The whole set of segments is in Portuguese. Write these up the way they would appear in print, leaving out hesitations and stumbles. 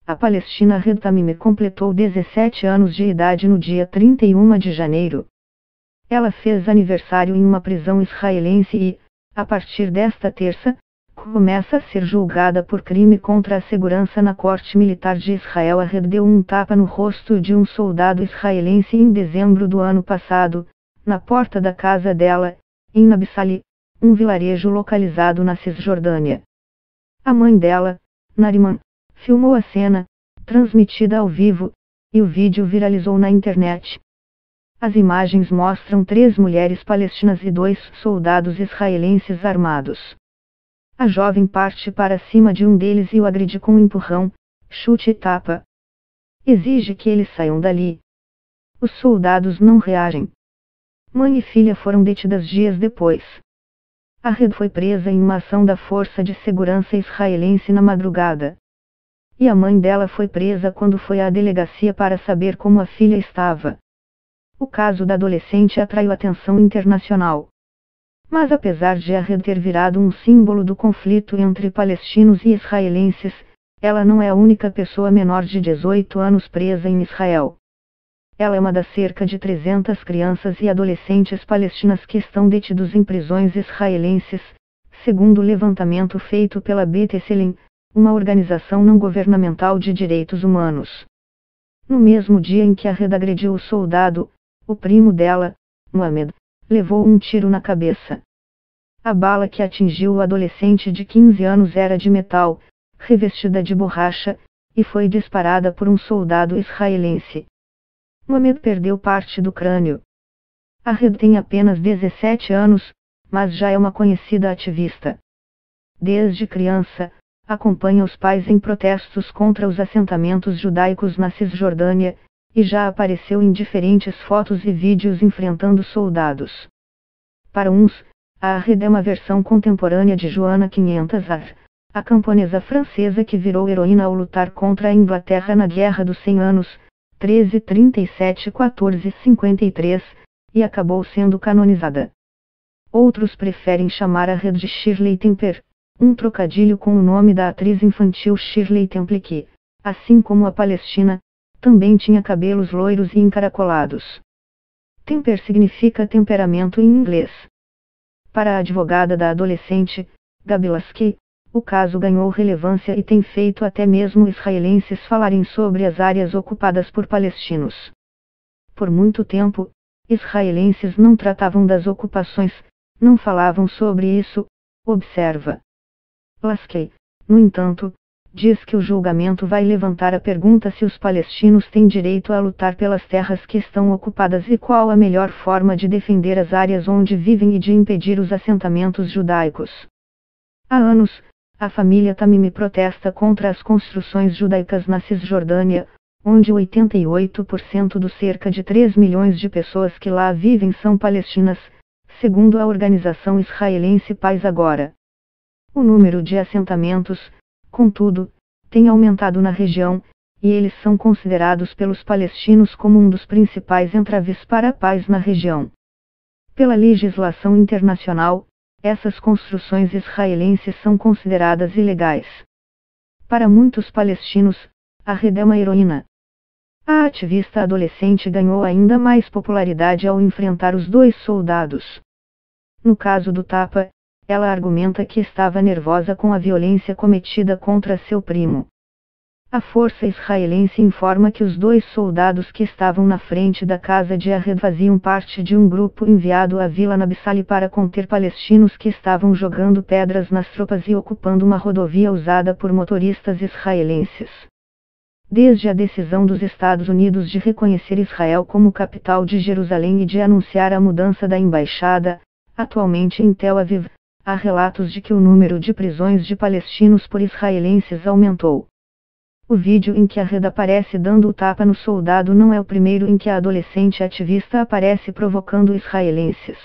A Palestina Red Tamim completou 17 anos de idade no dia 31 de janeiro. Ela fez aniversário em uma prisão israelense e, a partir desta terça, começa a ser julgada por crime contra a segurança na Corte Militar de Israel. A Red deu um tapa no rosto de um soldado israelense em dezembro do ano passado, na porta da casa dela, em Nabissali, um vilarejo localizado na Cisjordânia. A mãe dela, Nariman, filmou a cena, transmitida ao vivo, e o vídeo viralizou na internet. As imagens mostram 3 mulheres palestinas e 2 soldados israelenses armados. A jovem parte para cima de um deles e o agride com um empurrão, chute e tapa. Exige que eles saiam dali. Os soldados não reagem. Mãe e filha foram detidas dias depois. A Red foi presa em uma ação da Força de Segurança israelense na madrugada. E a mãe dela foi presa quando foi à delegacia para saber como a filha estava. O caso da adolescente atraiu atenção internacional. Mas apesar de a Red ter virado um símbolo do conflito entre palestinos e israelenses, ela não é a única pessoa menor de 18 anos presa em Israel. Ela é uma das cerca de 300 crianças e adolescentes palestinas que estão detidos em prisões israelenses, segundo o levantamento feito pela B'Tselem, uma organização não governamental de direitos humanos. No mesmo dia em que a Red agrediu o soldado, o primo dela, Mohamed, levou um tiro na cabeça. A bala que atingiu o adolescente de 15 anos era de metal, revestida de borracha, e foi disparada por um soldado israelense. Mohamed perdeu parte do crânio. A Red tem apenas 17 anos, mas já é uma conhecida ativista. Desde criança, acompanha os pais em protestos contra os assentamentos judaicos na Cisjordânia, e já apareceu em diferentes fotos e vídeos enfrentando soldados. Para uns, a Red é uma versão contemporânea de Joanna 500 Ar, a camponesa francesa que virou heroína ao lutar contra a Inglaterra na Guerra dos 100 Anos, 1337-1453, e acabou sendo canonizada. Outros preferem chamar a Red de Shirley Temple, um trocadilho com o nome da atriz infantil Shirley Temple que, assim como a Palestina, também tinha cabelos loiros e encaracolados. Temper significa temperamento em inglês. Para a advogada da adolescente, Gabi Lasky, o caso ganhou relevância e tem feito até mesmo israelenses falarem sobre as áreas ocupadas por palestinos. Por muito tempo, israelenses não tratavam das ocupações, não falavam sobre isso, observa. Lasky, no entanto, diz que o julgamento vai levantar a pergunta se os palestinos têm direito a lutar pelas terras que estão ocupadas e qual a melhor forma de defender as áreas onde vivem e de impedir os assentamentos judaicos. Há anos, a família Tamimi protesta contra as construções judaicas na Cisjordânia, onde 88% dos cerca de 3 milhões de pessoas que lá vivem são palestinas, segundo a organização israelense Paz Agora. O número de assentamentos, contudo, tem aumentado na região, e eles são considerados pelos palestinos como um dos principais entraves para a paz na região. Pela legislação internacional, essas construções israelenses são consideradas ilegais. Para muitos palestinos, a Red é uma heroína. A ativista adolescente ganhou ainda mais popularidade ao enfrentar os 2 soldados. No caso do tapa, ela argumenta que estava nervosa com a violência cometida contra seu primo. A força israelense informa que os 2 soldados que estavam na frente da casa de Red faziam parte de um grupo enviado à Vila Nabissali para conter palestinos que estavam jogando pedras nas tropas e ocupando uma rodovia usada por motoristas israelenses. Desde a decisão dos Estados Unidos de reconhecer Israel como capital de Jerusalém e de anunciar a mudança da embaixada, atualmente em Tel Aviv, há relatos de que o número de prisões de palestinos por israelenses aumentou. O vídeo em que a Red aparece dando o tapa no soldado não é o primeiro em que a adolescente ativista aparece provocando israelenses.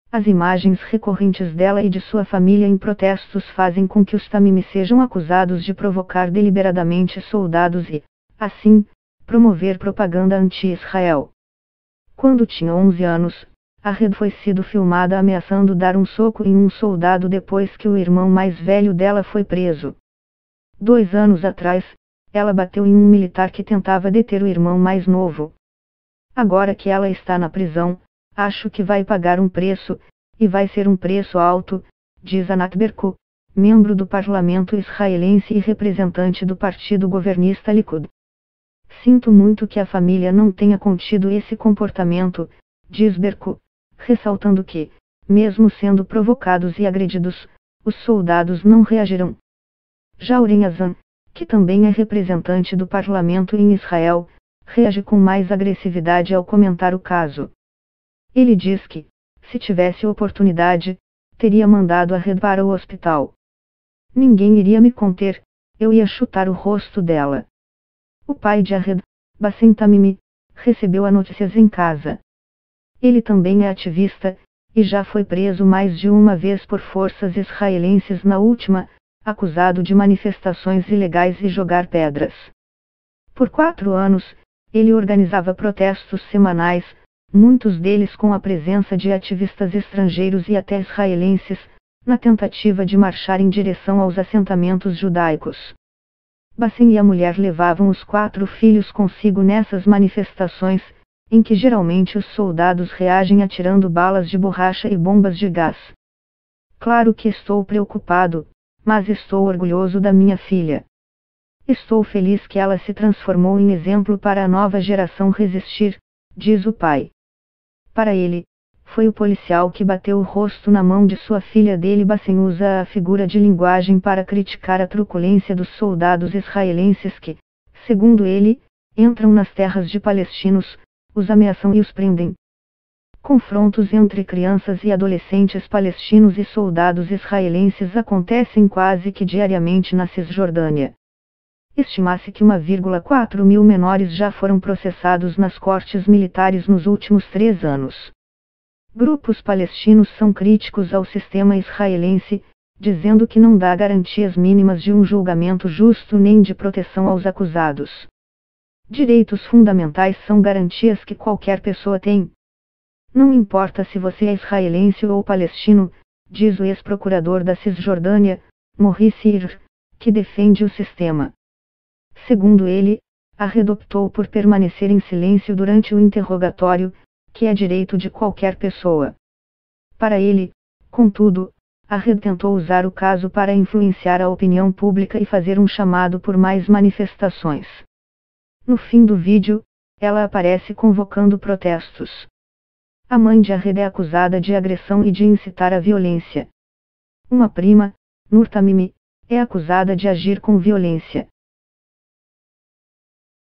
As imagens recorrentes dela e de sua família em protestos fazem com que os Tamimi sejam acusados de provocar deliberadamente soldados e, assim, promover propaganda anti-Israel. Quando tinha 11 anos, a Red foi sido filmada ameaçando dar um soco em um soldado depois que o irmão mais velho dela foi preso. 2 anos atrás, ela bateu em um militar que tentava deter o irmão mais novo. Agora que ela está na prisão, acho que vai pagar um preço, e vai ser um preço alto, diz Anat Berkut, membro do parlamento israelense e representante do partido governista Likud. Sinto muito que a família não tenha contido esse comportamento, diz Berkut, ressaltando que, mesmo sendo provocados e agredidos, os soldados não reagirão. Já Oren Hazan, que também é representante do parlamento em Israel, reage com mais agressividade ao comentar o caso. Ele diz que, se tivesse oportunidade, teria mandado Ahed para o hospital. Ninguém iria me conter, eu ia chutar o rosto dela. O pai de Ahed, Bassem Tamimi, recebeu as notícias em casa. Ele também é ativista, e já foi preso mais de uma vez por forças israelenses na última, acusado de manifestações ilegais e jogar pedras. Por 4 anos, ele organizava protestos semanais, muitos deles com a presença de ativistas estrangeiros e até israelenses, na tentativa de marchar em direção aos assentamentos judaicos. Bassem e a mulher levavam os 4 filhos consigo nessas manifestações, em que geralmente os soldados reagem atirando balas de borracha e bombas de gás. Claro que estou preocupado, mas estou orgulhoso da minha filha. Estou feliz que ela se transformou em exemplo para a nova geração resistir, diz o pai. Para ele, foi o policial que bateu o rosto na mão de sua filha dele. Bassem usa a figura de linguagem para criticar a truculência dos soldados israelenses que, segundo ele, entram nas terras de palestinos, os ameaçam e os prendem. Confrontos entre crianças e adolescentes palestinos e soldados israelenses acontecem quase que diariamente na Cisjordânia. Estima-se que 1,4 mil menores já foram processados nas cortes militares nos últimos 3 anos. Grupos palestinos são críticos ao sistema israelense, dizendo que não dá garantias mínimas de um julgamento justo nem de proteção aos acusados. Direitos fundamentais são garantias que qualquer pessoa tem. Não importa se você é israelense ou palestino, diz o ex-procurador da Cisjordânia, Maurice Irr, que defende o sistema. Segundo ele, Ahed optou por permanecer em silêncio durante o interrogatório, que é direito de qualquer pessoa. Para ele, contudo, Ahed tentou usar o caso para influenciar a opinião pública e fazer um chamado por mais manifestações. No fim do vídeo, ela aparece convocando protestos. A mãe de Ahed é acusada de agressão e de incitar a violência. Uma prima, Nur Tamimi, é acusada de agir com violência.